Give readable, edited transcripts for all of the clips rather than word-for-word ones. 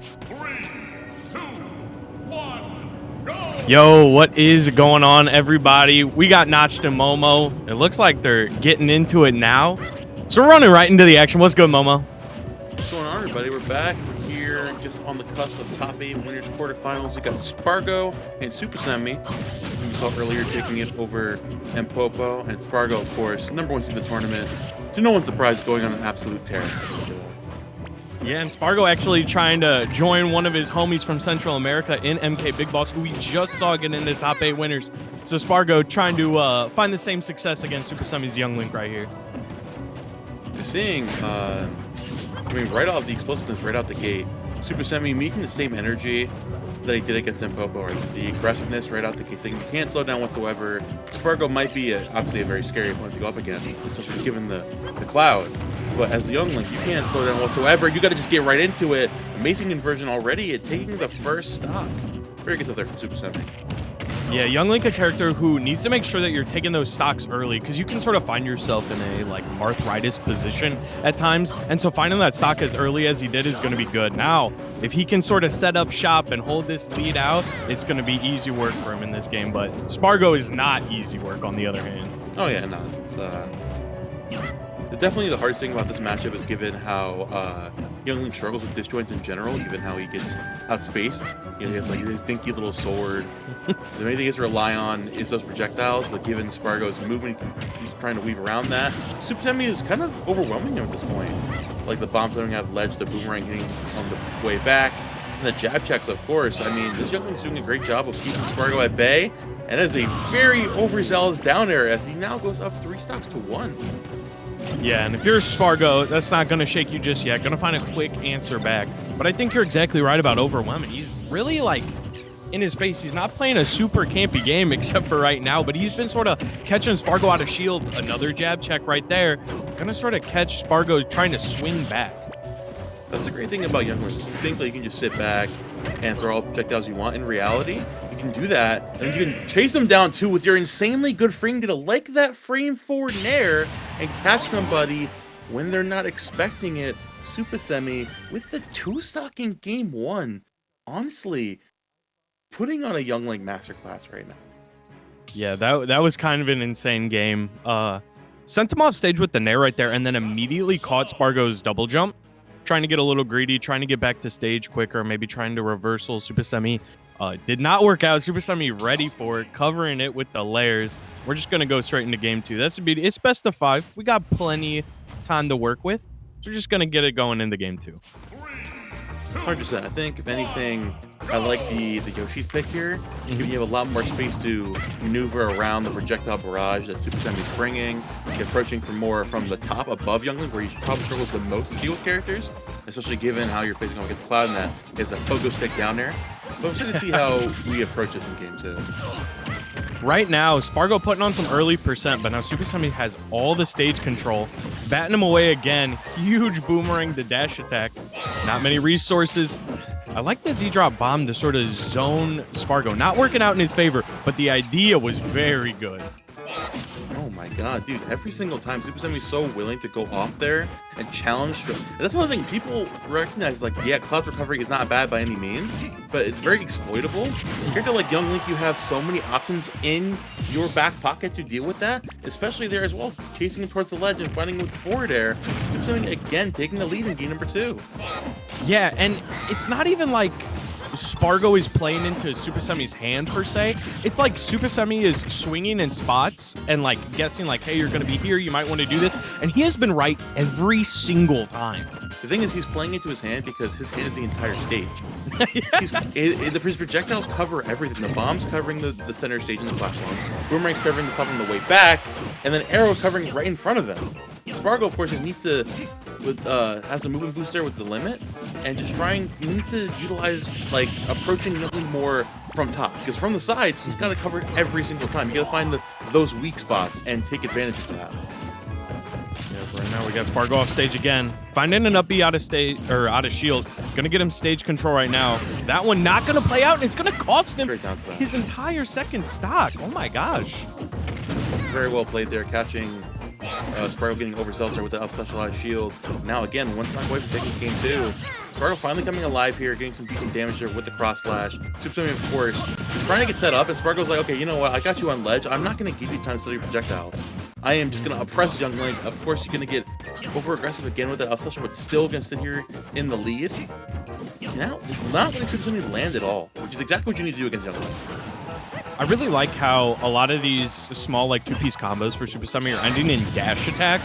3, 2, 1, go! Yo, what is going on, everybody? We got Notched and Momo. It looks like they're getting into it now. So we're running right into the action. What's good, Momo? What's going on, everybody? We're back. We're here just on the cusp of top 8 winners quarterfinals. We got Spargo and Supahsemmie. We saw earlier taking it over Mpopo, and Spargo, of course, #1 seed of the tournament. To no one's surprise, going on an absolute tear. Yeah, and Spargo actually trying to join one of his homies from Central America in MK Big Boss, who we just saw get into top 8 winners. So Spargo trying to find the same success against Supahsemmie's Young Link right here. You're seeing, right off the explosiveness, right out the gate. Supahsemmie meeting the same energy that he did against Mpopo, right? The aggressiveness right out the gate. So you can't slow down whatsoever. Spargo might be obviously a very scary opponent to go up against, especially given the cloud. But as a Young Link, you can't slow down whatsoever. You got to just get right into it. Amazing inversion already, taking the first stock. Very good stuff there from Supahsemmie. Yeah, Young Link, a character who needs to make sure that you're taking those stocks early, because you can sort of find yourself in a arthritis position at times, and so finding that stock as early as he did is going to be good. Now, if he can sort of set up shop and hold this lead out, it's going to be easy work for him in this game. But Spargo is not easy work, on the other hand. Oh yeah, no, it's definitely the hardest thing about this matchup is given how Young Link struggles with disjoints in general, even how he gets outspaced. You know, he has his dinky little sword. The main thing he has to rely on is those projectiles, but given Spargo's movement, he's trying to weave around that. Supahsemmie is kind of overwhelming him at this point. Like the bombs don't have ledge, the boomerang hitting on the way back, and the jab checks, of course. I mean, this Young Link's doing a great job of keeping Spargo at bay, and it's a very overzealous down air as he now goes up 3 stocks to 1. Yeah, and if you're Spargo, that's not going to shake you just yet. Going to find a quick answer back. But I think you're exactly right about overwhelming. He's really, in his face. He's not playing a super campy game except for right now, but he's been sort of catching Spargo out of shield. Another jab check right there. Going to sort of catch Spargo trying to swing back. That's the great thing about Young Link. You think that you can just sit back and throw all the projectiles you want. In reality, you can do that, and you can chase them down too with your insanely good frame data, like that frame forward in air, and catch somebody when they're not expecting it. Supahsemmie with the 2-stock in game 1. Honestly, putting on a Young Link masterclass right now. Yeah, that was kind of an insane game. Sent him off stage with the nair right there, and then immediately caught Spargo's double jump. Trying to get a little greedy, trying to get back to stage quicker, maybe trying to reversal Supahsemmie. Did not work out. Supahsemmie ready for it, covering it with the layers. We're just going to go straight into game 2. That's the beauty. It's best of 5. We got plenty time to work with. So we're just going to get it going into game 2. 100%. I think, if anything, I like the Yoshi's pick here. Giving you a lot more space to maneuver around the projectile barrage that Supahsemmie's bringing. Approaching for more from the top above Young Link, where he probably struggles the most to deal with characters, especially given how you're facing off against Cloud and that is a pogo stick down there. But I'm trying to see how we approach this in game 2. Right now, Spargo putting on some early percent, but now Supahsemmie has all the stage control. Batting him away again. Huge boomerang to dash attack. Not many resources. I like the Z-drop bomb to sort of zone Spargo. Not working out in his favor, but the idea was very good. Oh my god, dude, every single time Supahsemmie's so willing to go off there and challenge. And that's another thing people recognize, yeah, Cloud's recovery is not bad by any means, but it's very exploitable. A character like Young Link, you have so many options in your back pocket to deal with that, especially there as well, chasing him towards the ledge and fighting with forward air. Supahsemmie, again, taking the lead in game number 2. Yeah, and it's not even like Spargo is playing into Supahsemmie's hand per se. It's like Supahsemmie is swinging in spots and guessing hey, you're going to be here, you might want to do this, and he has been right every single time. The thing is, he's playing into his hand because his hand is the entire stage. His projectiles cover everything. The bomb's covering the center stage and the platform. Boomerang's covering the top on the way back, and then Arrow covering right in front of him. Spargo, of course, needs to has a movement booster with the limit, and just he needs to utilize approaching nothing more from top, because from the sides he's got to cover it every single time. You got to find those weak spots and take advantage of that. Yeah, right now we got Spargo off stage again, finding an up B out of stage or out of shield. Gonna get him stage control right now. That one not gonna play out, and it's gonna cost him his entire second stock. Oh my gosh! Very well played there, catching Spargo getting overzealous there with the up specialized shield. Now again, one time away from taking this game too. Spargo finally coming alive here, getting some decent damage there with the cross slash. Supahsemmie, of course, is trying to get set up, and Spargo's like, okay, you know what? I got you on ledge. I'm not going to give you time to study projectiles. I am just going to oppress Young Link. Of course, you're going to get over aggressive again with that up special, but still going to sit here in the lead. Now, just not letting Supahsemmie land at all, which is exactly what you need to do against Young Link. I really like how a lot of these small, like, two-piece combos for Supahsemmie are ending in dash attack,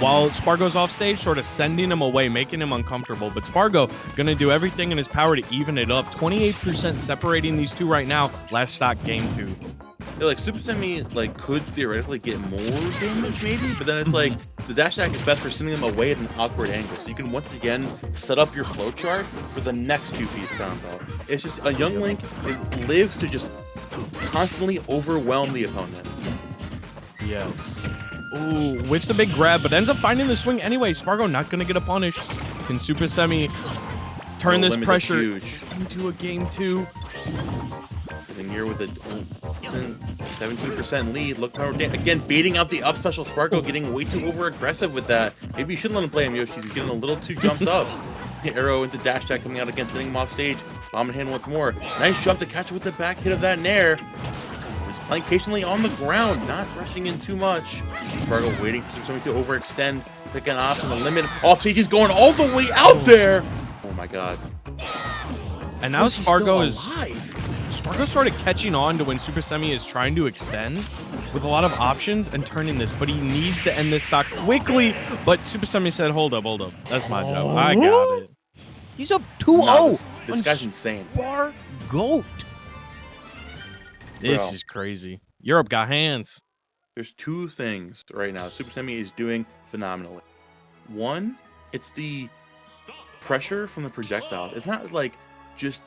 while Spargo's off stage, sort of sending him away, making him uncomfortable. But Spargo going to do everything in his power to even it up. 28% separating these two right now. Last stock, game 2. Yeah, like, Supahsemmie, like, could theoretically get more damage, maybe, but then it's like, the dash attack is best for sending them away at an awkward angle. So you can once again set up your flowchart for the next two-piece combo. It's just, a Young Link lives to just constantly overwhelm the opponent. Yes. Ooh, which the big grab, but ends up finding the swing anyway. Spargo not going to get a punish. Can Supahsemmie turn this pressure into a game 2? Sitting here with a 17% lead. Look how again baiting out the up special. Spargo getting way too over aggressive with that. Maybe you shouldn't let him play him, Yoshi. He's getting a little too jumped up. Arrow into dash attack coming out again, sending him off stage. Bomb in hand once more. Nice jump to catch it with the back hit of that nair. Playing patiently on the ground, not rushing in too much. Spargo waiting for somebody to overextend, pick an option, the limit. Off stage, he's going all the way out there. Oh my god. And now Spargo is alive. Spargo's sort of catching on to when Supahsemmie is trying to extend with a lot of options and turning this, but he needs to end this stock quickly. But Supahsemmie said, hold up. That's my job. I got it. He's up 2-0. This guy's insane. Spargo. This is crazy. Europe got hands. There's two things right now Supahsemmie is doing phenomenally. One, it's the pressure from the projectiles. It's not like just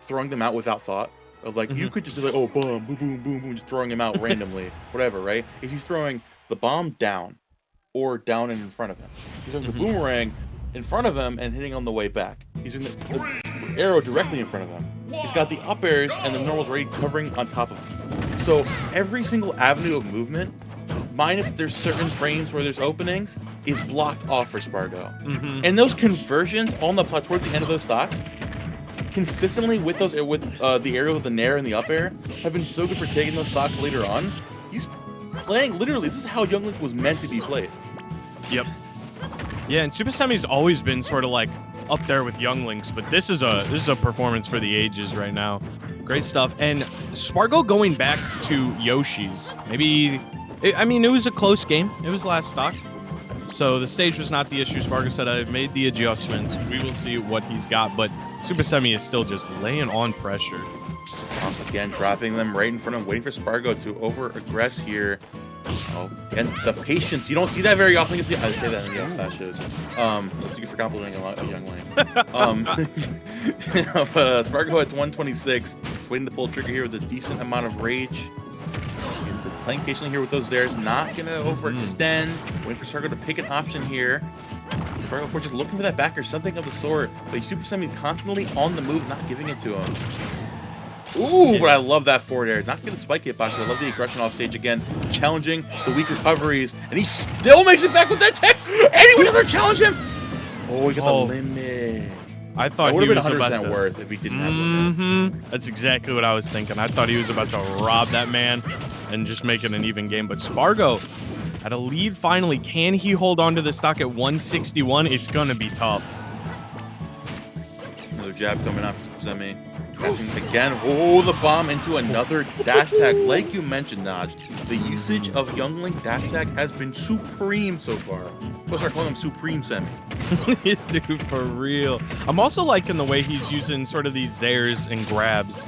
throwing them out without thought. Of like, you could just be like, oh, boom, boom, boom, boom, boom, just throwing him out randomly, whatever, right? He's throwing the bomb down or down and in front of him. He's throwing the boomerang in front of him and hitting on the way back. He's doing the arrow directly in front of him. He's got the up airs and the normals already covering on top of him. So every single avenue of movement, minus there's certain frames where there's openings, is blocked off for Spargo. And those conversions on the towards the end of those stocks, consistently with those the aerial with the nair and the up air, have been so good for taking those stocks later on. He's playing literally. This is how Young Link was meant to be played. Yep. Yeah, and Supahsemmie's always been sort of like up there with Young Links, but this is a performance for the ages right now. Great stuff. And Spargo going back to Yoshi's. I mean, it was a close game. It was last stock. So the stage was not the issue. Spargo said, I've made the adjustments. We will see what he's got. But Supahsemmie is still just laying on pressure. Again, dropping them right in front of him, waiting for Spargo to over-aggress here. Oh, and the patience. You don't see that very often. I say that in the L shows. That's good for complimenting a Young Link. Spargo at 126, waiting to pull the trigger here with a decent amount of rage. Playing patiently here with those theirs, not gonna overextend. Waiting for Spargo to pick an option here. Spargo, of course, just looking for that back or something of the sort. But Supahsemmie constantly on the move, not giving it to him. Ooh, but I love that forward air. Not gonna spike it, but I love the aggression off stage again, challenging the weak recoveries, and he still makes it back with that tech. Anyone ever challenge him? Oh, he got the limit. I thought he he was 100% about to worth if he didn't have limit. That's exactly what I was thinking. I thought he was about to rob that man and just make it an even game. But Spargo at a lead finally. Can he hold on to the stock at 161? It's gonna be tough. Another jab coming up, Semi. Again, oh, the bomb into another dash attack. Like you mentioned, Naj, the usage of Young Link dash attack has been supreme so far. We'll start calling him Supreme Semi. Dude, for real. I'm also liking the way he's using sort of these zairs and grabs.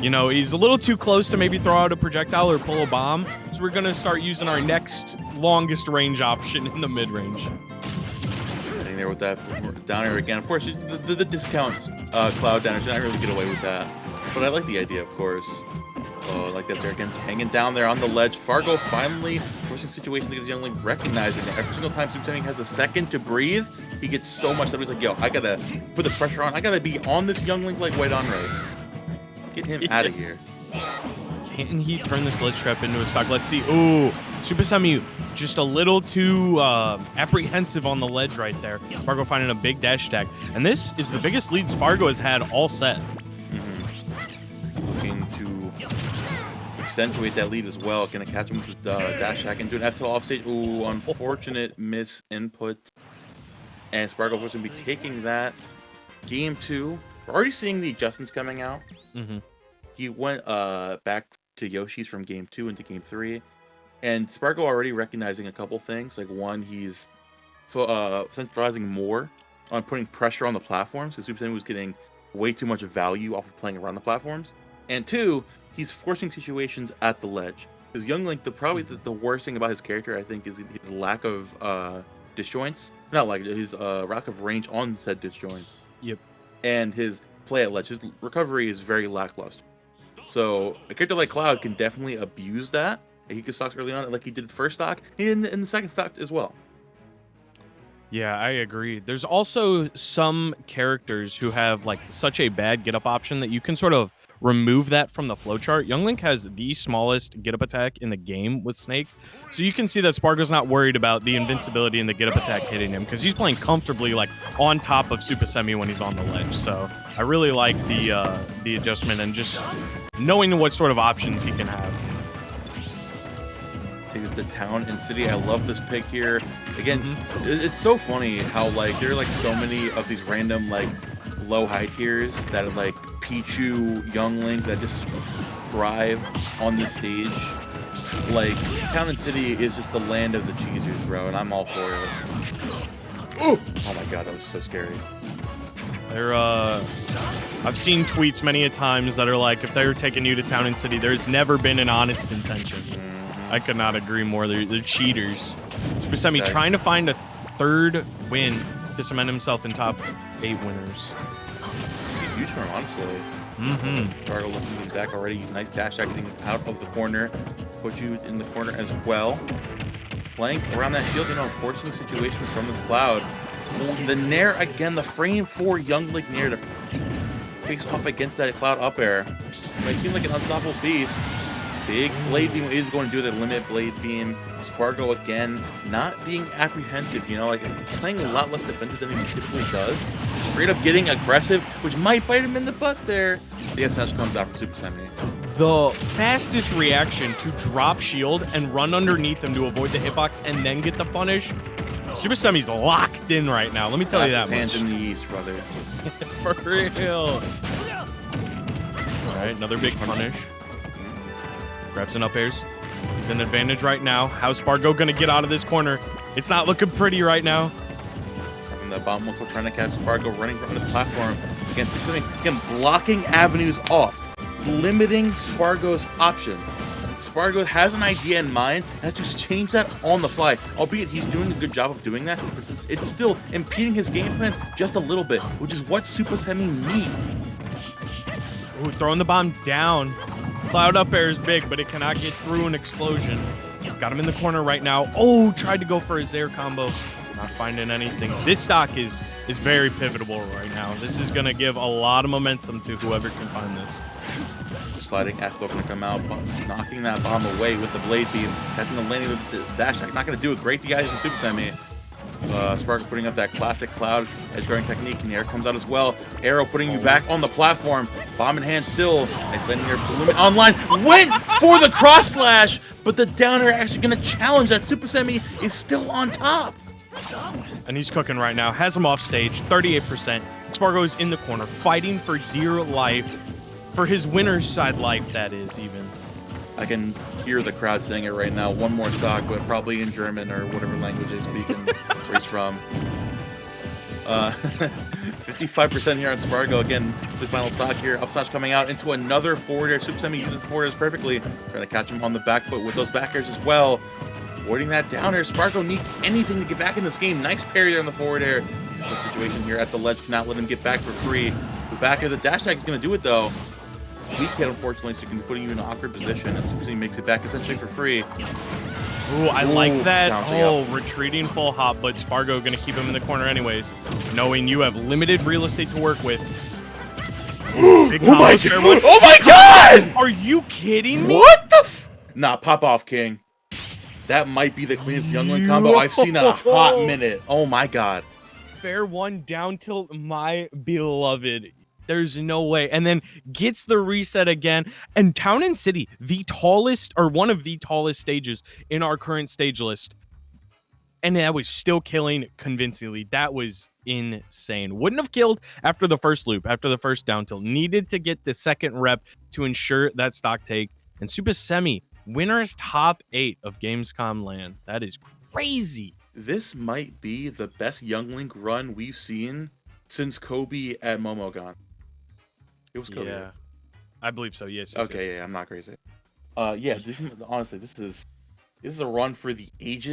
You know, he's a little too close to maybe throw out a projectile or pull a bomb. So we're going to start using our next longest range option in the mid-range. There with that down air again. Of course, the discount cloud down air, so I really get away with that. But I like the idea, of course. Oh, I like that there again, hanging down there on the ledge. Spargo finally forcing situations because Young Link recognizing that every single time Supahsemmie has a second to breathe, he gets so much that he's like, yo, I gotta put the pressure on. I gotta be on this Young Link like white on race. Get him out of here. Can he turn this ledge trap into a stock? Let's see. Ooh, Supahsemmie just a little too apprehensive on the ledge right there. Spargo finding a big dash attack. And this is the biggest lead Spargo has had all set. Looking to accentuate that lead as well. Gonna catch him with dash attack into an F tilt off stage. Ooh, unfortunate miss input. And Spargo was gonna be taking that. Game 2. We're already seeing the adjustments coming out. He went back to Yoshi's from Game 2 into Game 3. And Spargo already recognizing a couple things. Like, one, he's centralizing more on putting pressure on the platforms, because Supahsemmie was getting way too much value off of playing around the platforms. And 2, he's forcing situations at the ledge. Because Young Link, probably the worst thing about his character, I think, is his lack of disjoints. Not like his lack of range on said disjoints. Yep. And his play at ledge. His recovery is very lackluster. So a character like Cloud can definitely abuse that. He could stock early on, like he did first stock, and in the second stock as well. Yeah, I agree. There's also some characters who have like such a bad get up option that you can sort of remove that from the flowchart. Young Link has the smallest get up attack in the game with Snake, so you can see that Spargo's not worried about the invincibility and the get up attack hitting him, because he's playing comfortably like on top of Supahsemmie when he's on the ledge. So I really like the adjustment and just knowing what sort of options he can have. Takes the town and city. I love this pick here. Again, it's so funny how like there are like so many of these random like low high tiers that are like Pichu, Young Link that just thrive on this stage. Like town and city is just the land of the cheesers, bro, and I'm all for it. Oh my god, that was so scary. I've seen tweets many a times that are like, if they're taking you to town and city, there's never been an honest intention. I could not agree more. They're cheaters. Supahsemmie trying to find a third win to cement himself in top 8 winners. Huge for him, honestly. Spargo looking back already. Nice dash getting out of the corner. Put you in the corner as well. Playing around that shield, forcing situations from this Cloud. The Nair again, the frame for Young Link Nair to face off against that Cloud up air. It might seem like an unstoppable beast. Big blade beam is going to do the limit blade beam. Spargo again, not being apprehensive, like playing a lot less defensive than he typically does. Straight up getting aggressive, which might bite him in the butt there. The SNH comes out for Supahsemmie. The fastest reaction to drop shield and run underneath him to avoid the hitbox and then get the punish. Supahsemmie's locked in right now. Let me tell you that much. Hands in the east, brother. For real. All right, another big punish. Grabs an up airs. He's in advantage right now. How's Spargo going to get out of this corner? It's not looking pretty right now. From the bottom, also trying to catch Spargo running from the platform against Supahsemmie. Again, blocking avenues off, limiting Spargo's options. Spargo has an idea in mind and has to change that on the fly. Albeit he's doing a good job of doing that, but it's still impeding his game plan just a little bit, which is what Supahsemmie needs. Ooh, throwing the bomb down. Cloud up air is big, but it cannot get through an explosion. Got him in the corner right now. Oh, tried to go for his air combo. Not finding anything. This stock is very pivotal right now. This is going to give a lot of momentum to whoever can find this. Sliding F-Throw going to come out, knocking that bomb away with the blade beam. Catching the landing with the dash attack. Not going to do a great DI from Supahsemmie. Spargo putting up that classic Cloud edge guarding technique, and the air comes out as well. Arrow putting you back on the platform. Bomb in hand still. Nice landing here. Limit online. Went for the cross slash, but the down air actually going to challenge that. Supahsemmie is still on top. And he's cooking right now. Has him off stage. 38%. Spargo is in the corner, fighting for dear life. For his winner's side life, that is, even. I can hear the crowd saying it right now. One more stock, but probably in German or whatever language they speak and where he's from. 55% here on Spargo. Again, the final stock here. Up smash coming out into another forward air. Supahsemmie uses forward airs perfectly. Trying to catch him on the back foot with those back airs as well. Avoiding that down air. Spargo needs anything to get back in this game. Nice parry there on the forward air. The situation here at the ledge cannot let him get back for free. The back air, the dash tag is going to do it though. Weak hit, unfortunately, so he can be putting you in an awkward position. As soon as he makes it back essentially for free. Ooh, I like that. Oh, retreating full hop, but Spargo going to keep him in the corner anyways, knowing you have limited real estate to work with. Big Oh my combos, fair one. god! Oh my god! Are you kidding me? What the Nah, pop off, King. That might be the cleanest youngling combo I've seen in a hot minute. Oh my god. Fair one down tilt, my beloved. There's no way. And then gets the reset again. And Town and City, the tallest or one of the tallest stages in our current stage list. And that was still killing convincingly. That was insane. Wouldn't have killed after the first loop, after the first down tilt. Needed to get the second rep to ensure that stock take. And Supahsemmie, winner's top 8 of Gamescom land. That is crazy. This might be the best youngling run we've seen since Kobe at Momogon. It was Kobe. Yeah, I believe so. Yes. Okay, yeah, I'm not crazy. Yeah, honestly, this is a run for the ages.